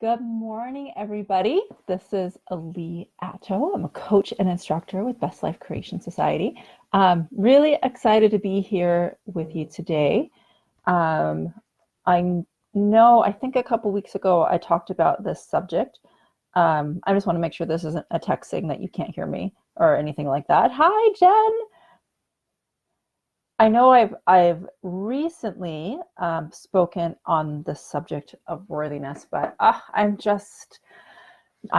Good morning, everybody. This is Alee Attoe. I'm a coach and instructor with BestLife Creation Society. Really excited to be here with you today. Um, I think a couple weeks ago I talked about this subject. I just want to make sure this isn't a text saying that you can't hear me or anything like that. Hi, Jen. I know I've recently spoken on the subject of worthiness, but I'm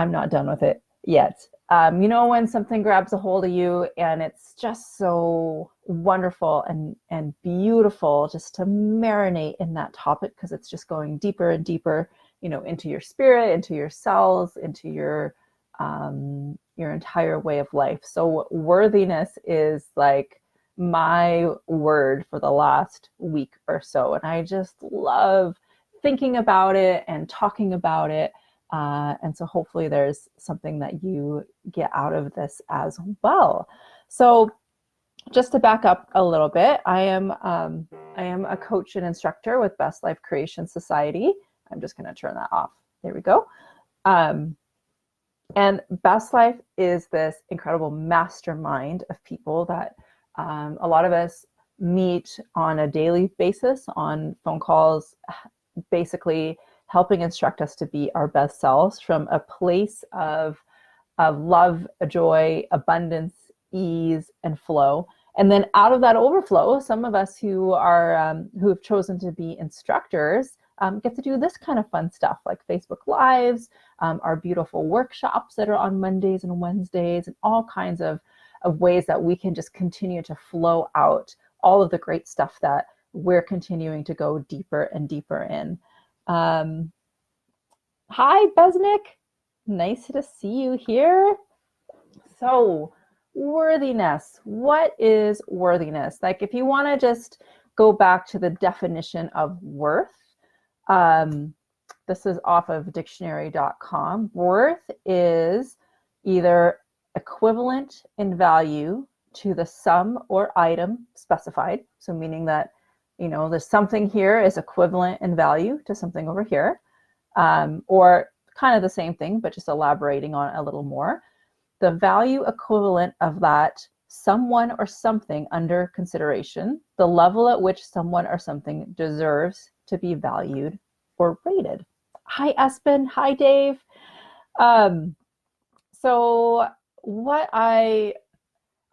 not done with it yet. When something grabs a hold of you and it's just so wonderful and beautiful just to marinate in that topic because it's just going deeper and deeper, into your spirit, into your cells, into your entire way of life. So worthiness is like my word for the last week or so. And I just love thinking about it and talking about it. And so hopefully there's something that you get out of this as well. So just to back up a little bit, I am a coach and instructor with BestLife Creation Society. I'm just going to turn that off. There we go. And Best Life is this incredible mastermind of people that a lot of us meet on a daily basis on phone calls, basically helping instruct us to be our best selves from a place of love, joy, abundance, ease, and flow. And then out of that overflow, some of us who have chosen to be instructors get to do this kind of fun stuff like Facebook Lives, our beautiful workshops that are on Mondays and Wednesdays, and all kinds of ways that we can just continue to flow out all of the great stuff that we're continuing to go deeper and deeper in. Hi, Besnick. Nice to see you here. So, worthiness. What is worthiness? Like, if you want to just go back to the definition of worth, this is off of dictionary.com. Worth is either equivalent in value to the sum or item specified. So meaning that, there's something here is equivalent in value to something over here, or kind of the same thing, but just elaborating on it a little more. The value equivalent of that someone or something under consideration, the level at which someone or something deserves to be valued or rated. Hi, Espen. Hi, Dave. So what I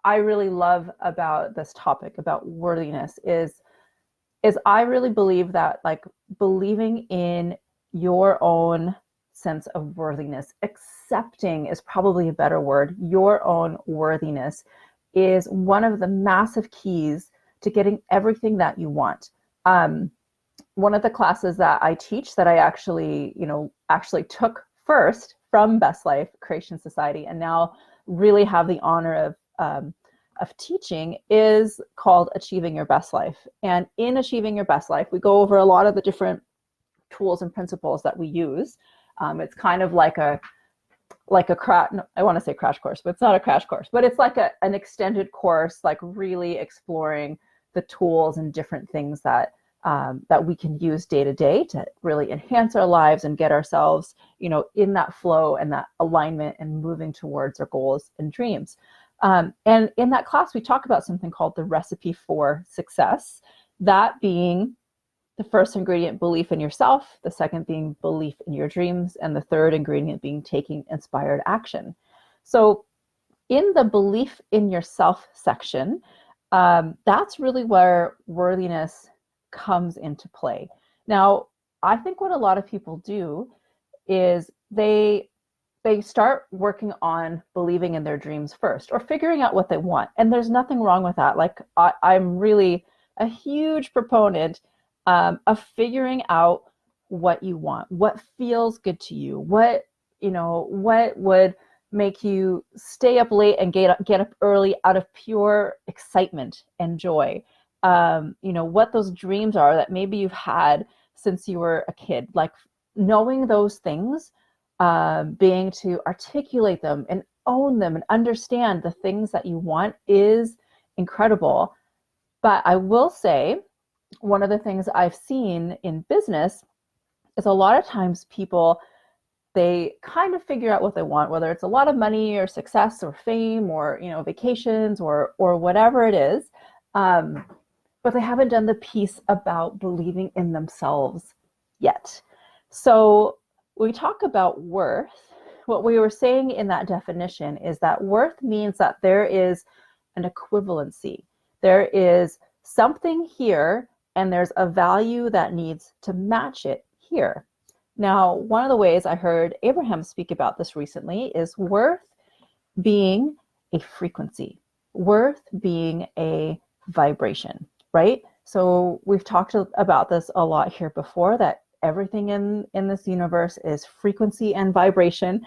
really love about this topic about worthiness is I really believe that, like, believing in your own sense of worthiness, accepting is probably a better word, your own worthiness is one of the massive keys to getting everything that you want. One of the classes that I teach that I actually took first from Best Life Creation Society and now really have the honor of teaching is called Achieving Your Best Life. And in Achieving Your Best Life, we go over a lot of the different tools and principles that we use. It's kind of like I want to say crash course, but it's not a crash course, but it's like an extended course, like really exploring the tools and different things that we can use day to day to really enhance our lives and get ourselves, in that flow and that alignment and moving towards our goals and dreams. And in that class, we talk about something called the recipe for success, that being the first ingredient, belief in yourself, the second being belief in your dreams, and the third ingredient being taking inspired action. So in the belief in yourself section, that's really where worthiness comes into play. Now, I think what a lot of people do is they start working on believing in their dreams first or figuring out what they want. And there's nothing wrong with that. Like, I'm really a huge proponent of figuring out what you want, what feels good to you, what would make you stay up late and get up early out of pure excitement and joy. What those dreams are that maybe you've had since you were a kid, like knowing those things, being to articulate them and own them and understand the things that you want is incredible. But I will say, one of the things I've seen in business is a lot of times people they kind of figure out what they want, whether it's a lot of money or success or fame or, vacations or whatever it is. Um, but they haven't done the piece about believing in themselves yet. So we talk about worth. What we were saying in that definition is that worth means that there is an equivalency. There is something here, and there's a value that needs to match it here. Now, one of the ways I heard Abraham speak about this recently is worth being a frequency, worth being a vibration, right? So we've talked about this a lot here before, that everything in this universe is frequency and vibration.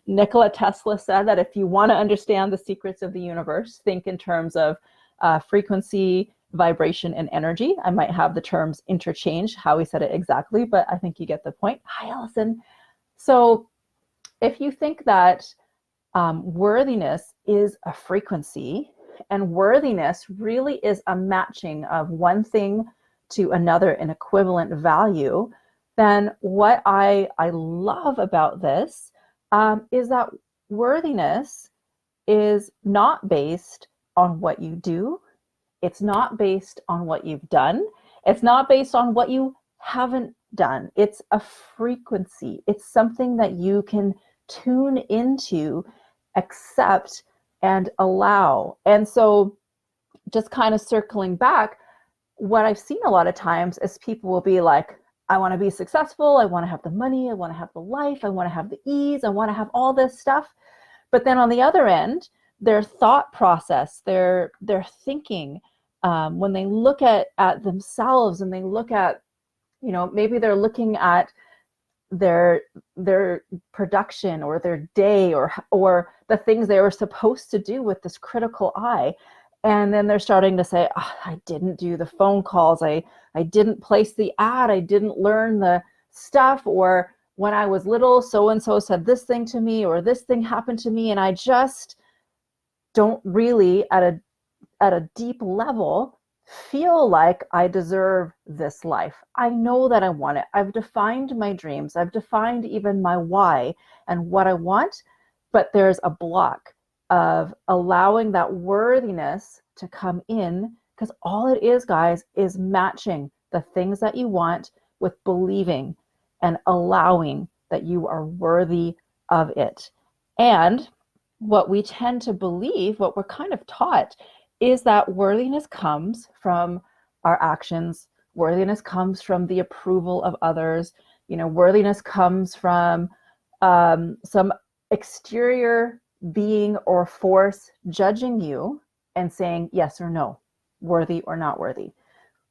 Nikola Tesla said that if you want to understand the secrets of the universe, think in terms of frequency, vibration, and energy. I might have the terms interchanged, how he said it exactly, but I think you get the point. Hi, Allison. So if you think that worthiness is a frequency, and worthiness really is a matching of one thing to another in equivalent value, then what I love about this is that worthiness is not based on what you do. It's not based on what you've done. It's not based on what you haven't done. It's a frequency. It's something that you can tune into, accept, and allow. And so just kind of circling back, what I've seen a lot of times is people will be like, I want to be successful. I want to have the money. I want to have the life. I want to have the ease. I want to have all this stuff. But then on the other end, their thought process, their thinking, when they look at themselves and they look at, maybe they're looking at their production or their day or the things they were supposed to do with this critical eye. And then they're starting to say, oh, I didn't do the phone calls. I didn't place the ad. I didn't learn the stuff. Or when I was little, so-and-so said this thing to me, or this thing happened to me. And I just don't really at a deep level feel like I deserve this life. I know that I want it. I've defined my dreams. I've defined even my why and what I want, but there's a block of allowing that worthiness to come in, because all it is, guys, is matching the things that you want with believing and allowing that you are worthy of it. And what we tend to believe, what we're kind of taught, is that worthiness comes from our actions. Worthiness comes from the approval of others. Worthiness comes from some exterior being or force judging you and saying yes or no, worthy or not worthy.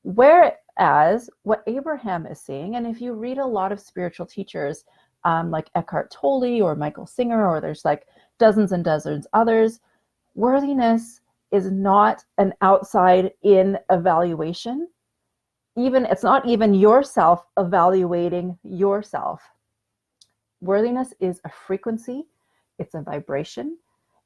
Whereas what Abraham is saying, and if you read a lot of spiritual teachers like Eckhart Tolle or Michael Singer, or there's like dozens and dozens others, worthiness is not an outside in evaluation. It's not even yourself evaluating yourself. Worthiness is a frequency. It's a vibration.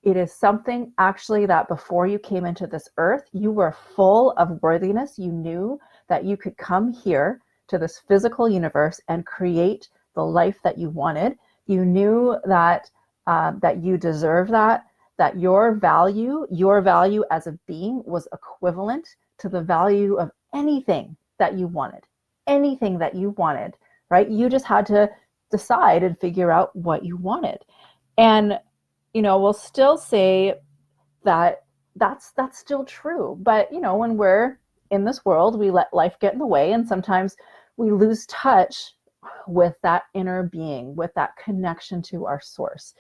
It is something actually that before you came into this earth, you were full of worthiness. You knew that you could come here to this physical universe and create the life that you wanted. You knew that that you deserve that your value as a being was equivalent to the value of anything that you wanted, right? You just had to decide and figure out what you wanted. And, we'll still say that that's still true. But, when we're in this world, we let life get in the way, and sometimes we lose touch with that inner being, with that connection to our source,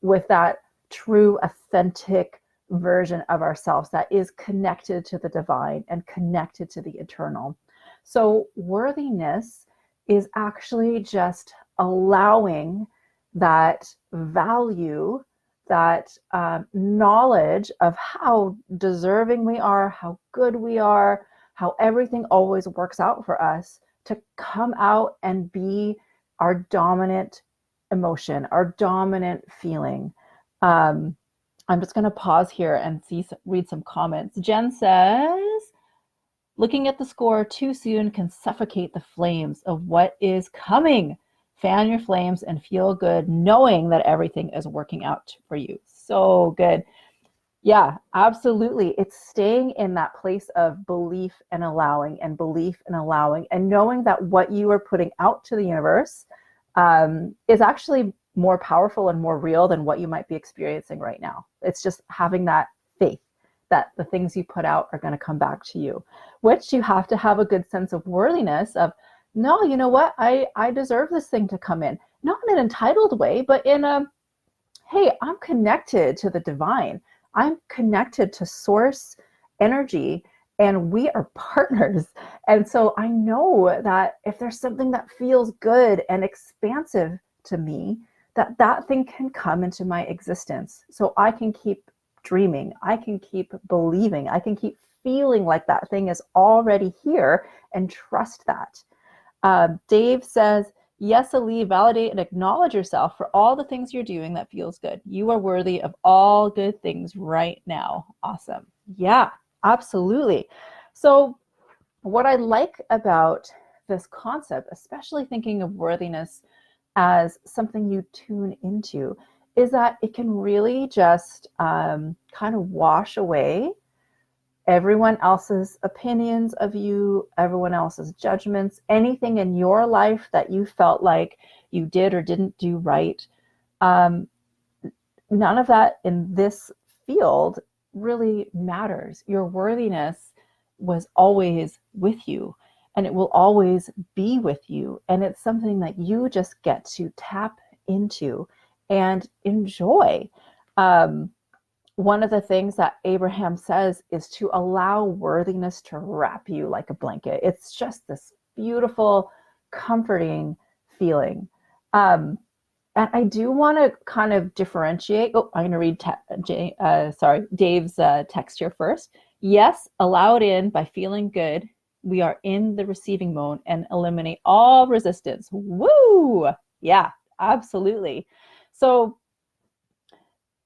with that true, authentic version of ourselves that is connected to the divine and connected to the eternal. So worthiness is actually just allowing that value, that knowledge of how deserving we are, how good we are, how everything always works out for us, to come out and be our dominant emotion, our dominant feeling. I'm just going to pause here and read some comments. Jen says, looking at the score too soon can suffocate the flames of what is coming. fan your flames and feel good knowing that everything is working out for you. So good. Yeah, absolutely. It's staying in that place of belief and allowing and belief and allowing and knowing that what you are putting out to the universe is actually more powerful and more real than what you might be experiencing right now. It's just having that faith that the things you put out are going to come back to you, which you have to have a good sense of worthiness of, no, you know what? I deserve this thing to come in, not in an entitled way, but in a, hey, I'm connected to the divine. I'm connected to source energy and we are partners. And so I know that if there's something that feels good and expansive to me, that that thing can come into my existence. So I can keep dreaming. I can keep believing. I can keep feeling like that thing is already here and trust that. Dave says, yes, Alee, validate and acknowledge yourself for all the things you're doing that feels good. You are worthy of all good things right now. Awesome. Yeah, absolutely. So what I like about this concept, especially thinking of worthiness as something you tune into, is that it can really just kind of wash away everyone else's opinions of you, everyone else's judgments, anything in your life that you felt like you did or didn't do right. None of that in this field really matters. Your worthiness was always with you and it will always be with you. And it's something that you just get to tap into and enjoy. One of the things that Abraham says is to allow worthiness to wrap you like a blanket. It's just this beautiful, comforting feeling. And I do want to kind of differentiate. Oh, I'm going to read Dave's text here first. Yes, allow it in by feeling good. We are in the receiving mode and eliminate all resistance. Woo! Yeah, absolutely. So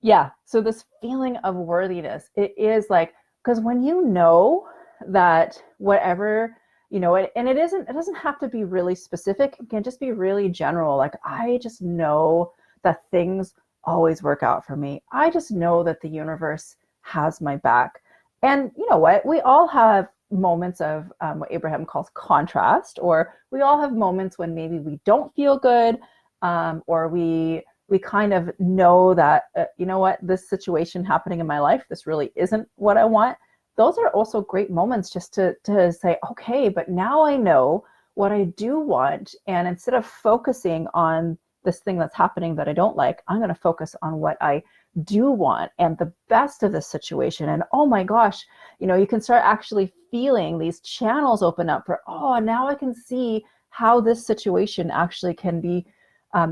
yeah, so this feeling of worthiness, it is like, because when you know that whatever, and it doesn't have to be really specific, it can just be really general. Like, I just know that things always work out for me. I just know that the universe has my back. And you know what? We all have moments of what Abraham calls contrast, or we all have moments when maybe we don't feel good, or we kind of know that, you know what, this situation happening in my life, this really isn't what I want. Those are also great moments just to say, okay, but now I know what I do want. And instead of focusing on this thing that's happening that I don't like, I'm going to focus on what I do want and the best of this situation. And oh my gosh, you can start actually feeling these channels open up for, oh, now I can see how this situation actually can be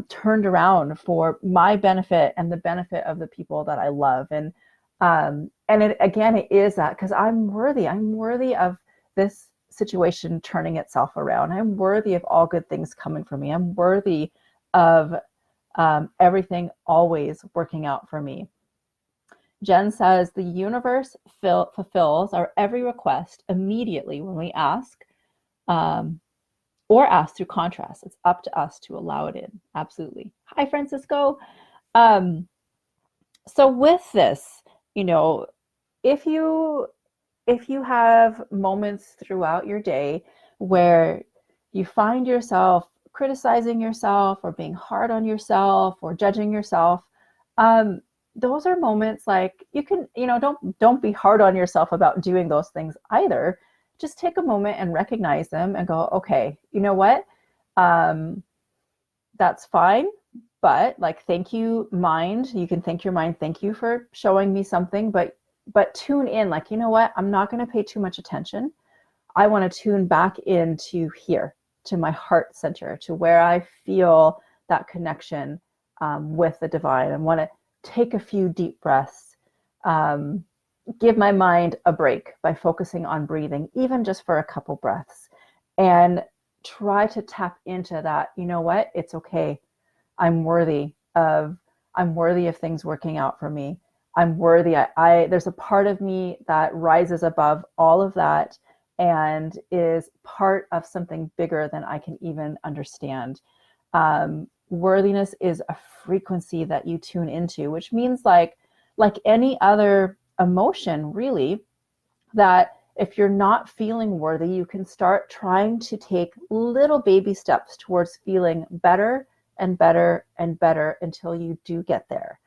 turned around for my benefit and the benefit of the people that I love. And it is that, because I'm worthy of this situation turning itself around. I'm worthy of all good things coming for me. I'm worthy of everything always working out for me. Jen says the universe fulfills our every request immediately when we ask, or ask through contrast. It's up to us to allow it in. Absolutely. Hi, Francisco. So with this, if you have moments throughout your day where you find yourself criticizing yourself or being hard on yourself or judging yourself, those are moments like you can, don't be hard on yourself about doing those things either. Just take a moment and recognize them and go, okay, you know what? That's fine. But like, thank you, mind. You can thank your mind. Thank you for showing me something, but tune in, like, you know what? I'm not going to pay too much attention. I want to tune back into here, to my heart center, to where I feel that connection with the divine. I want to take a few deep breaths, give my mind a break by focusing on breathing, even just for a couple breaths, and try to tap into that, you know what? It's okay. I'm worthy of things working out for me. I'm worthy. There's a part of me that rises above all of that and is part of something bigger than I can even understand. Worthiness is a frequency that you tune into, which means like any other emotion, really, that if you're not feeling worthy, you can start trying to take little baby steps towards feeling better and better and better until you do get there.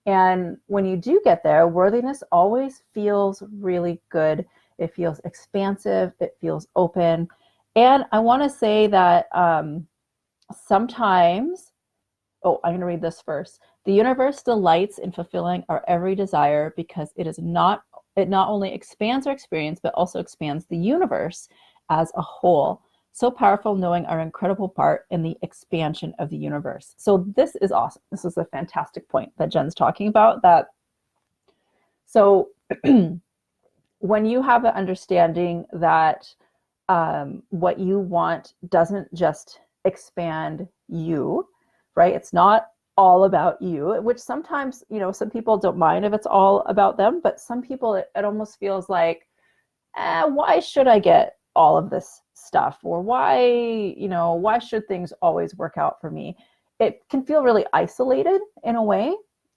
And when you do get there, worthiness always feels really good. It feels expansive, it feels open. And I want to say that sometimes, oh, I'm going to read this first. The universe delights in fulfilling our every desire because it not only expands our experience, but also expands the universe as a whole. So powerful, knowing our incredible part in the expansion of the universe. So this is awesome. This is a fantastic point that Jen's talking about. So when you have an understanding that what you want doesn't just expand you, right? It's not all about you, which sometimes, some people don't mind if it's all about them, but some people, it almost feels like, why should I get all of this stuff? Or why should things always work out for me? It can feel really isolated in a way.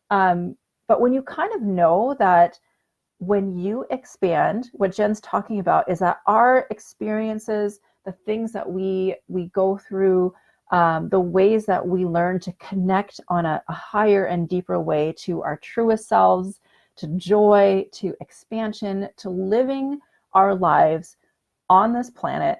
But when you kind of know that when you expand, what Jen's talking about is that our experiences, the things that we go through, the ways that we learn to connect on a higher and deeper way to our truest selves, to joy, to expansion, to living our lives on this planet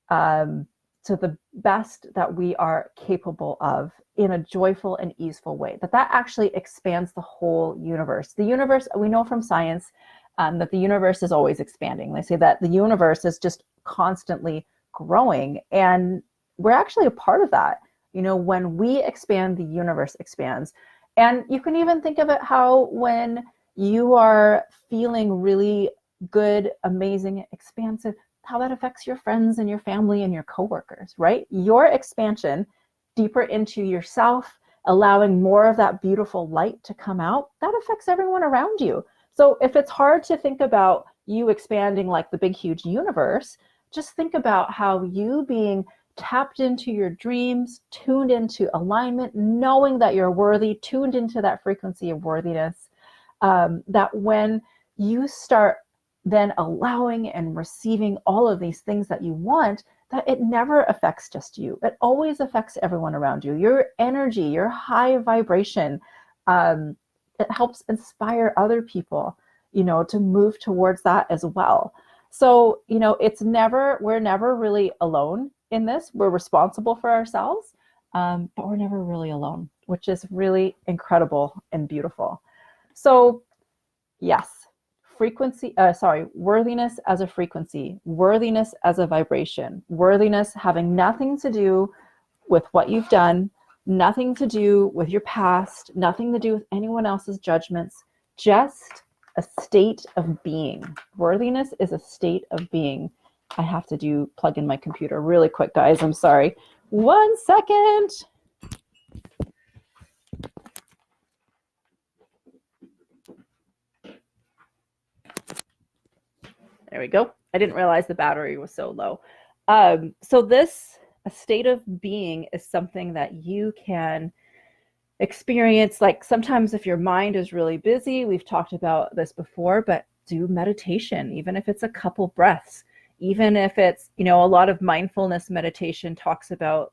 to the best that we are capable of in a joyful and easeful way, that actually expands the whole universe. The universe, we know from science that the universe is always expanding. They say that the universe is just constantly growing, and we're actually a part of that. When we expand, the universe expands. And you can even think of it how when you are feeling really good, amazing, expansive, how that affects your friends and your family and your coworkers, right? Your expansion deeper into yourself, allowing more of that beautiful light to come out, that affects everyone around you. So if it's hard to think about you expanding like the big, huge universe, just think about how you being tapped into your dreams, tuned into alignment, knowing that you're worthy, tuned into that frequency of worthiness, that when you start then allowing and receiving all of these things that you want, that it never affects just you. It always affects everyone around you. Your energy, your high vibration, it helps inspire other people, to move towards that as well. So, we're never really alone in this. We're responsible for ourselves, but we're never really alone, which is really incredible and beautiful. So, yes. Worthiness as a frequency, worthiness as a vibration, worthiness having nothing to do with what you've done, nothing to do with your past, nothing to do with anyone else's judgments, just a state of being. Worthiness is a state of being. I have to plug in my computer really quick, guys. I'm sorry. 1 second. There we go. I didn't realize the battery was so low. So a state of being is something that you can experience. Like sometimes if your mind is really busy, we've talked about this before, but do meditation, even if it's a couple breaths, even if it's, a lot of mindfulness meditation talks about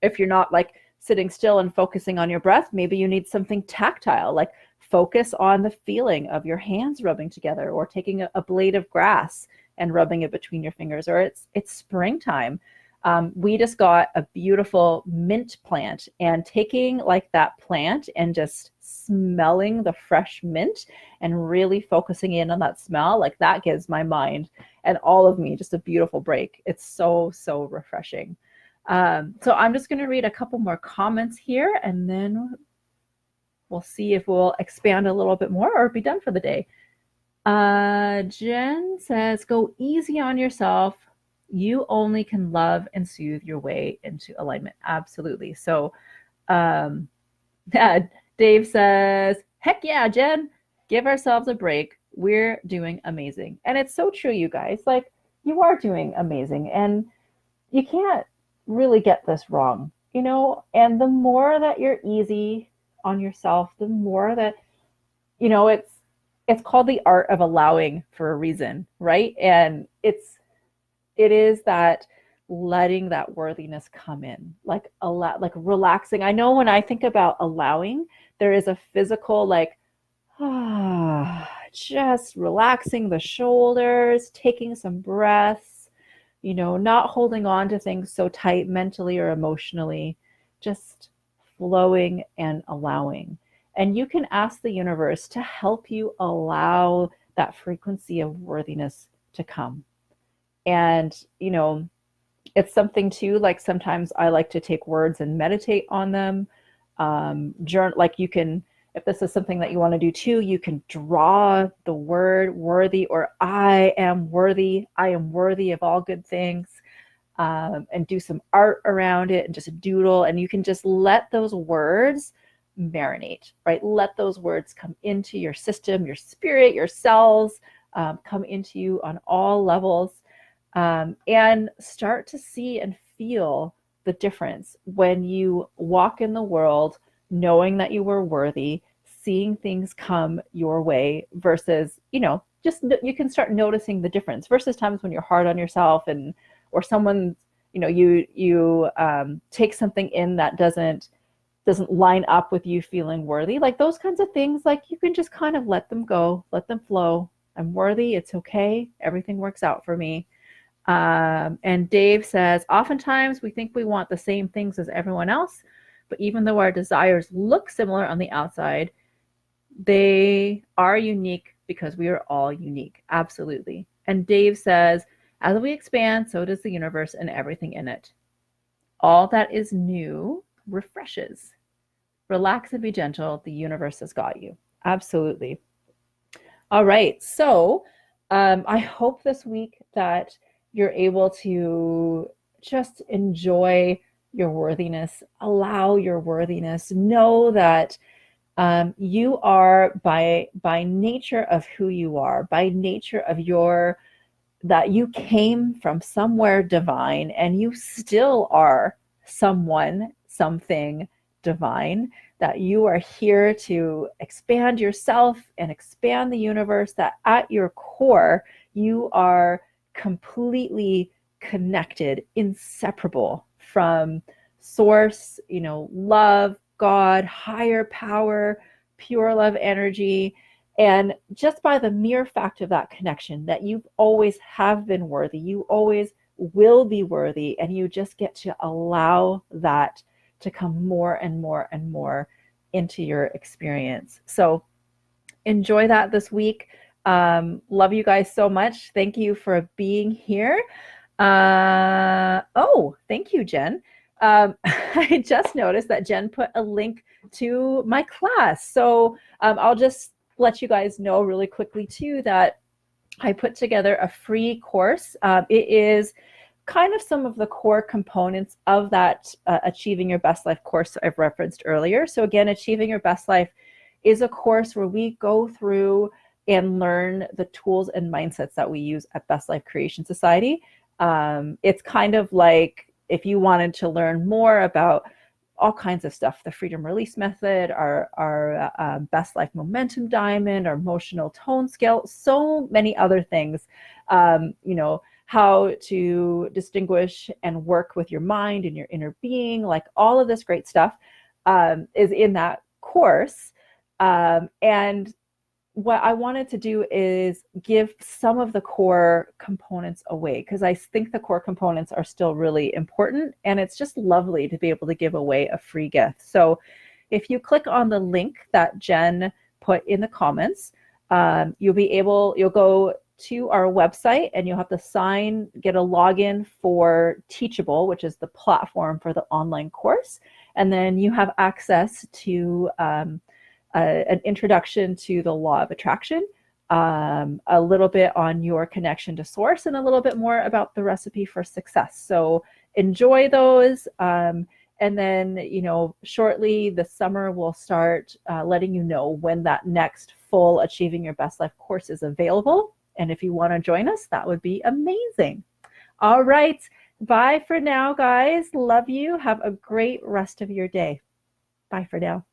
if you're not like sitting still and focusing on your breath, maybe you need something tactile, like focus on the feeling of your hands rubbing together, or taking a blade of grass and rubbing it between your fingers, or it's springtime. We just got a beautiful mint plant, and taking like that plant and just smelling the fresh mint and really focusing in on that smell, like that gives my mind and all of me just a beautiful break. It's so, so refreshing. So I'm just going to read a couple more comments here, and then we'll see if we'll expand a little bit more or be done for the day. Jen says, go easy on yourself. You only can love and soothe your way into alignment. Absolutely. So, yeah, Dave says, heck yeah, Jen, give ourselves a break. We're doing amazing. And it's so true, you guys. Like, you are doing amazing. And you can't really get this wrong. And the more that you're easy on yourself, the more that, it's called the art of allowing for a reason, right? And it is that letting that worthiness come in, like relaxing. I know when I think about allowing, there is a physical like just relaxing the shoulders, taking some breaths, not holding on to things so tight mentally or emotionally, just flowing and allowing. And you can ask the universe to help you allow that frequency of worthiness to come. And, it's something too, like sometimes I like to take words and meditate on them. Like you can, if this is something that you want to do too, you can draw the word worthy, or I am worthy of all good things, and do some art around it and just doodle. And you can just let those words marinate, right? Let those words come into your system, your spirit, your cells, come into you on all levels. And start to see and feel the difference when you walk in the world knowing that you were worthy, seeing things come your way versus, just you can start noticing the difference versus times when you're hard on yourself or someone, you take something in that doesn't line up with you feeling worthy. Like those kinds of things, like you can just kind of let them go, let them flow. I'm worthy. It's okay. Everything works out for me. And Dave says, oftentimes we think we want the same things as everyone else, but even though our desires look similar on the outside, they are unique because we are all unique. Absolutely. And Dave says, as we expand, so does the universe and everything in it. All that is new refreshes. Relax and be gentle. The universe has got you. Absolutely. All right. So I hope this week that you're able to just enjoy your worthiness, allow your worthiness, know that you are by nature of who you are, by nature of that you came from somewhere divine, and you still are someone, something divine, that you are here to expand yourself and expand the universe, that at your core, you are completely connected, inseparable from source, love, God, higher power, pure love energy. And just by the mere fact of that connection, that you always have been worthy, you always will be worthy, and you just get to allow that to come more and more and more into your experience. So enjoy that this week. Love you guys so much. Thank you for being here. Thank you, Jen. I just noticed that Jen put a link to my class. So I'll just let you guys know really quickly too that I put together a free course. It is kind of some of the core components of that Achieving Your Best Life course I've referenced earlier. So again, Achieving Your Best Life is a course where we go through and learn the tools and mindsets that we use at BestLife Creation Society. It's kind of like if you wanted to learn more about all kinds of stuff, the freedom release method, our Best Life Momentum Diamond, our emotional tone scale, so many other things, how to distinguish and work with your mind and your inner being, like all of this great stuff is in that course. And what I wanted to do is give some of the core components away, because I think the core components are still really important, and it's just lovely to be able to give away a free gift. So if you click on the link that Jen put in the comments, you'll go to our website, and you'll have to get a login for Teachable, which is the platform for the online course. And then you have access to an introduction to the law of attraction, a little bit on your connection to source, and a little bit more about the recipe for success. So enjoy those. And then, shortly this summer, we'll start letting you know when that next full Achieving Your Best Life course is available. And if you want to join us, that would be amazing. All right. Bye for now, guys. Love you. Have a great rest of your day. Bye for now.